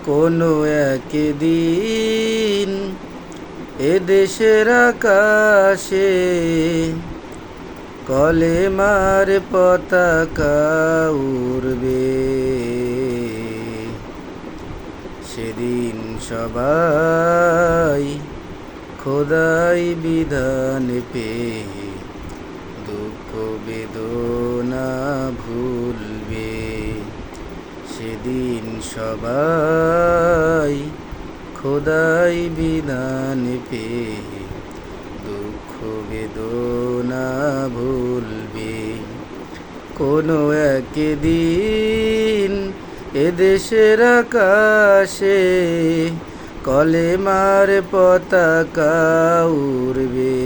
কোনো একদিন এদেশের আকাশে কলেমার পতাকা উড়বে। সেদিন সবাই খোদাই বিধান পেয়ে দুঃখ বেদনা ভুলবে। সেদিন সবাই খোদাই বিধান পেয়ে দুঃখ বেদনা ভুলবে। কোনো একদিন এদেশের আকাশে কলেমার পতাকা উড়বে।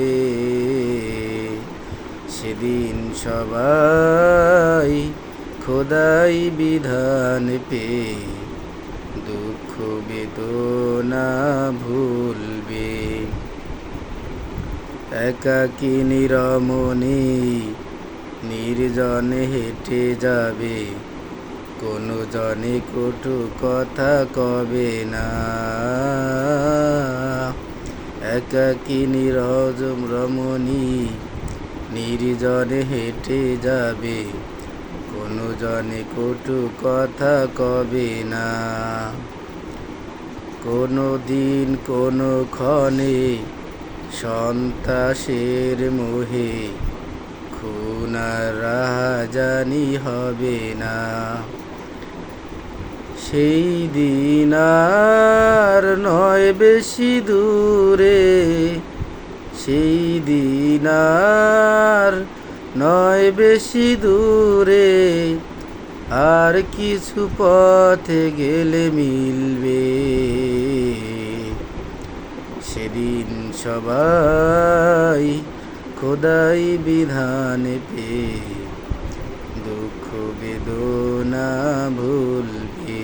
সেদিন সবাই খোদাই বিধান পেয়ে দুঃখ বেদনা ভুলবে। একাকিনী রমণী নির্জনে হেঁটে যাবে, কোনো জনে কটু কথা কবে না। একাকিনী রমণী নির্জনে হেঁটে যাবে, কোনো জনে কটু কথা কবে না। কোনো দিন কোনো ক্ষণে সন্ত্রাসের মোহে খুন আর রাহাজানি হবে না। সেই দিন আর নয় বেশি দূরে, সেই দিন আর নয় বেশি দূরে, আর কিছু পথে গেলে মিলবে। সেদিন সবাই খোদাই বিধান পেয়ে দুঃখ বেদনা ভুলবে।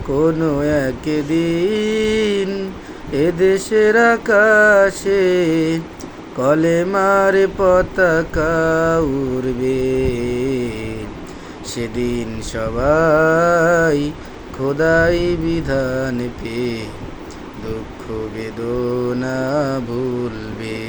কোনো একদিন এদেশের আকাশে কলেমার পতাকা উড়বে। সেদিন সবাই খোদাই বিধান পেয়ে দুঃখ বেদনা ভুলবে।